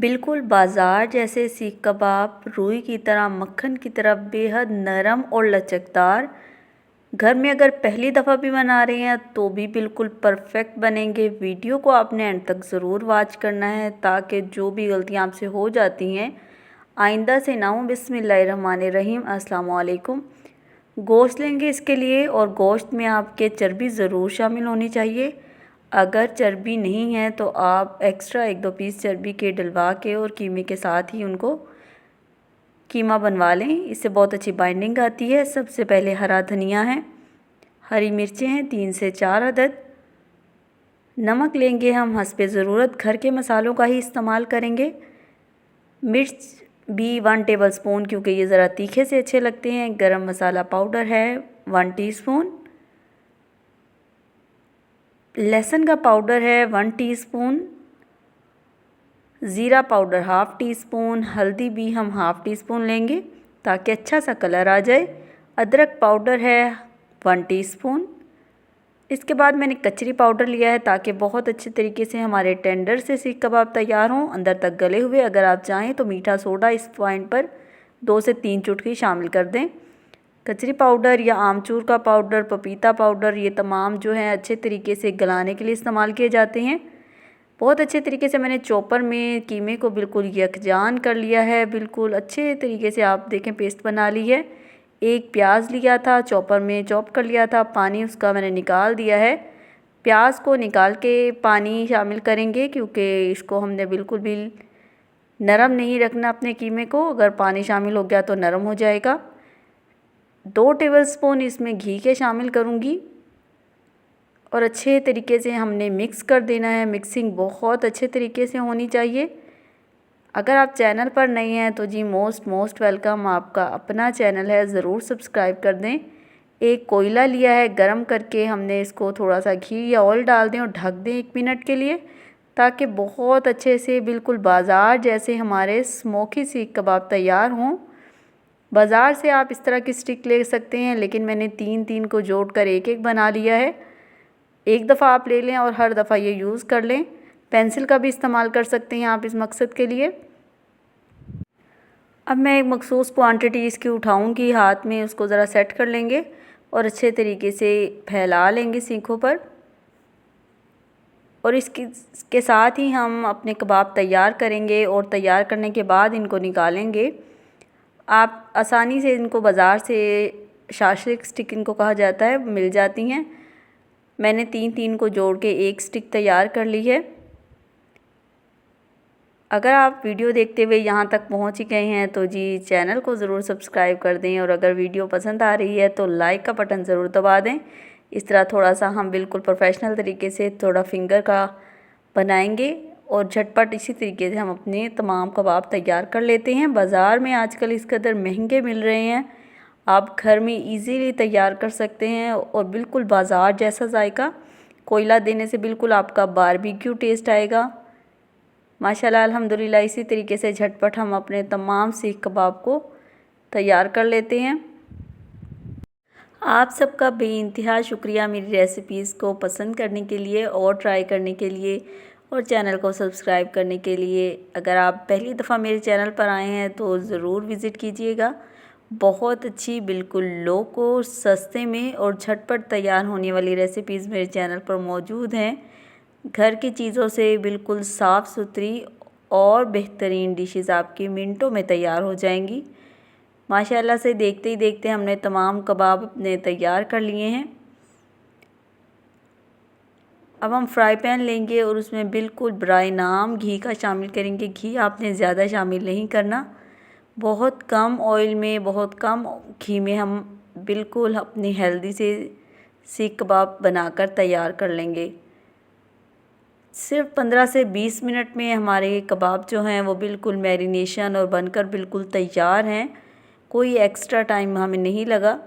बिल्कुल बाज़ार जैसे सीख कबाब रुई की तरह मक्खन की तरह बेहद नरम और लचकदार। घर में अगर पहली दफ़ा भी बना रहे हैं तो भी बिल्कुल परफेक्ट बनेंगे। वीडियो को आपने एंड तक ज़रूर वॉच करना है ताकि जो भी गलतियां आपसे हो जाती हैं आइंदा से ना हो। बिस्मिल्लाहिर्रहमानिर्रहीम। अस्सलाम वालेकुम। गोश्त लेंगे इसके लिए और गोश्त में आपके चर्बी ज़रूर शामिल होनी चाहिए। अगर चर्बी नहीं है तो आप एक्स्ट्रा 1-2 पीस चर्बी के डलवा के और कीमे के साथ ही उनको कीमा बनवा लें। इससे बहुत अच्छी बाइंडिंग आती है। सबसे पहले हरा धनिया है, हरी मिर्चें हैं 3 से 4 अदद। नमक लेंगे हम हस्बे ज़रूरत, घर के मसालों का ही इस्तेमाल करेंगे। मिर्च भी 1 टेबल स्पून क्योंकि ये ज़रा तीखे से अच्छे लगते हैं। गरम मसाला पाउडर है 1 टीस्पून। लहसुन का पाउडर है 1 टीस्पून। ज़ीरा पाउडर हाफ़ टी स्पून। हल्दी भी हम हाफ़ टी स्पून लेंगे ताकि अच्छा सा कलर आ जाए। अदरक पाउडर है 1 टीस्पून। इसके बाद मैंने कचरी पाउडर लिया है ताकि बहुत अच्छे तरीके से हमारे टेंडर से सीख कबाब तैयार हों, अंदर तक गले हुए। अगर आप चाहें तो मीठा सोडा इस पॉइंट पर 2 से 3 चुटकी शामिल कर दें। कचरी पाउडर या आमचूर का पाउडर, पपीता पाउडर, ये तमाम जो हैं अच्छे तरीके से गलाने के लिए इस्तेमाल किए जाते हैं। बहुत अच्छे तरीके से मैंने चॉपर में कीमे को बिल्कुल यकजान कर लिया है। बिल्कुल अच्छे तरीके से आप देखें पेस्ट बना ली है। एक प्याज लिया था, चॉपर में चॉप कर लिया था, पानी उसका मैंने निकाल दिया है। प्याज को निकाल के पानी शामिल करेंगे क्योंकि इसको हमने बिल्कुल भी नरम नहीं रखना अपने कीमे को। अगर पानी शामिल हो गया तो नरम हो जाएगा। 2 टेबलस्पून इसमें घी के शामिल करूँगी और अच्छे तरीके से हमने मिक्स कर देना है। मिक्सिंग बहुत अच्छे तरीके से होनी चाहिए। अगर आप चैनल पर नए हैं तो जी मोस्ट वेलकम। आपका अपना चैनल है, ज़रूर सब्सक्राइब कर दें। एक कोयला लिया है, गरम करके हमने इसको थोड़ा सा घी या ऑयल डाल दें और ढक दें 1 मिनट के लिए ताकि बहुत अच्छे से बिल्कुल बाज़ार जैसे हमारे स्मोकी सीख कबाब तैयार हों। बाज़ार से आप इस तरह की स्टिक ले सकते हैं लेकिन मैंने 3-3 को जोड़कर एक बना लिया है। एक दफ़ा आप ले लें और हर दफ़ा ये यूज़ कर लें। पेंसिल का भी इस्तेमाल कर सकते हैं आप इस मकसद के लिए। अब मैं एक मखसूस क्वांटिटी इसकी उठाऊंगी, हाथ में उसको ज़रा सेट कर लेंगे और अच्छे तरीके से फैला लेंगे सीखों पर। और इसके साथ ही हम अपने कबाब तैयार करेंगे और तैयार करने के बाद इनको निकालेंगे। आप आसानी से इनको बाज़ार से शाशिक स्टिक इनको कहा जाता है, मिल जाती हैं। मैंने 3-3 को जोड़ के एक स्टिक तैयार कर ली है। अगर आप वीडियो देखते हुए यहाँ तक पहुँच ही गए हैं तो जी चैनल को ज़रूर सब्सक्राइब कर दें और अगर वीडियो पसंद आ रही है तो लाइक का बटन ज़रूर दबा दें। इस तरह थोड़ा सा हम बिल्कुल प्रोफेशनल तरीके से थोड़ा फिंगर का बनाएंगे और झटपट इसी तरीके से हम अपने तमाम कबाब तैयार कर लेते हैं। बाज़ार में आजकल इस कदर महंगे मिल रहे हैं, आप घर में इजीली तैयार कर सकते हैं और बिल्कुल बाज़ार जैसा जायका। कोयला देने से बिल्कुल आपका बारबेक्यू टेस्ट आएगा। माशाल्लाह अल्हम्दुलिल्लाह। इसी तरीके से झटपट हम अपने तमाम सीख कबाब को तैयार कर लेते हैं। आप सबका बेइंतहा शुक्रिया मेरी रेसिपीज़ को पसंद करने के लिए और ट्राई करने के लिए और चैनल को सब्सक्राइब करने के लिए। अगर आप पहली दफ़ा मेरे चैनल पर आए हैं तो ज़रूर विज़िट कीजिएगा। बहुत अच्छी बिल्कुल लो कॉस्ट, सस्ते में और झटपट तैयार होने वाली रेसिपीज़ मेरे चैनल पर मौजूद हैं। घर की चीज़ों से बिल्कुल साफ़ सुथरी और बेहतरीन डिशेज़ आपकी मिनटों में तैयार हो जाएंगी। माशाल्लाह से देखते ही देखते हमने तमाम कबाब अपने तैयार कर लिए हैं। अब हम फ्राई पैन लेंगे और उसमें बिल्कुल बराए नाम घी का शामिल करेंगे। घी आपने ज़्यादा शामिल नहीं करना, बहुत कम ऑयल में, बहुत कम घी में हम बिल्कुल अपनी हेल्दी से सीख कबाब बनाकर तैयार कर लेंगे। सिर्फ 15 से 20 मिनट में हमारे कबाब जो हैं वो बिल्कुल मैरिनेशन और बनकर बिल्कुल तैयार हैं। कोई एक्स्ट्रा टाइम हमें नहीं लगा।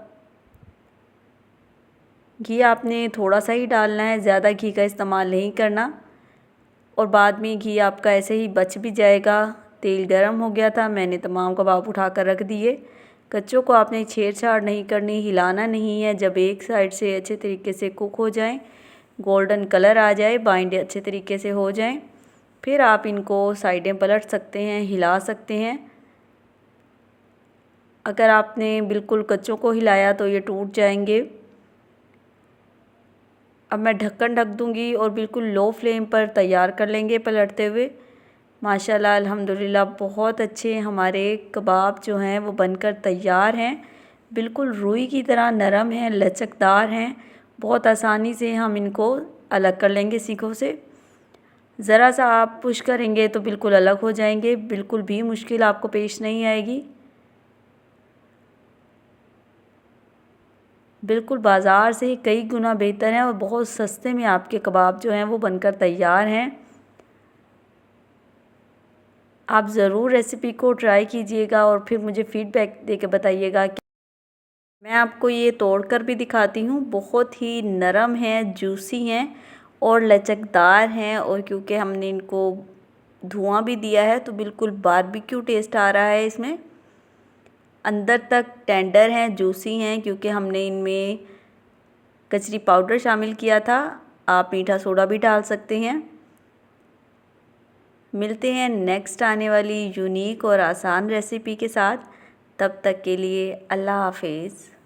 घी आपने थोड़ा सा ही डालना है, ज़्यादा घी का इस्तेमाल नहीं करना और बाद में घी आपका ऐसे ही बच भी जाएगा। तेल गरम हो गया था, मैंने तमाम कबाब उठा कर रख दिए। कच्चों को आपने छेड़छाड़ नहीं करनी, हिलाना नहीं है। जब एक साइड से अच्छे तरीके से कुक हो जाए, गोल्डन कलर आ जाए, बाइंड अच्छे तरीके से हो जाए, फिर आप इनको साइडें पलट सकते हैं, हिला सकते हैं। अगर आपने बिल्कुल कच्चों को हिलाया तो ये टूट जाएंगे। अब मैं ढक्कन ढक दूंगी और बिल्कुल लो फ्लेम पर तैयार कर लेंगे पलटते हुए। माशाल्लाह अल्हम्दुलिल्लाह बहुत अच्छे हमारे कबाब जो हैं वो बनकर तैयार हैं। बिल्कुल रुई की तरह नरम हैं, लचकदार हैं। बहुत आसानी से हम इनको अलग कर लेंगे सीखों से। ज़रा सा आप पुश करेंगे तो बिल्कुल अलग हो जाएंगे, बिल्कुल भी मुश्किल आपको पेश नहीं आएगी। बिल्कुल बाज़ार से कई गुना बेहतर हैं और बहुत सस्ते में आपके कबाब जो हैं वो बनकर तैयार हैं। आप ज़रूर रेसिपी को ट्राई कीजिएगा और फिर मुझे फ़ीडबैक देके बताइएगा। मैं आपको ये तोड़कर भी दिखाती हूँ। बहुत ही नरम हैं, जूसी हैं और लचकदार हैं, और क्योंकि हमने इनको धुआं भी दिया है तो बिल्कुल बारबेक्यू टेस्ट आ रहा है इसमें। अंदर तक टेंडर हैं, जूसी हैं, क्योंकि हमने इनमें कचरी पाउडर शामिल किया था। आप मीठा सोडा भी डाल सकते हैं। मिलते हैं नेक्स्ट आने वाली यूनिक और आसान रेसिपी के साथ। तब तक के लिए अल्लाह हाफिज़।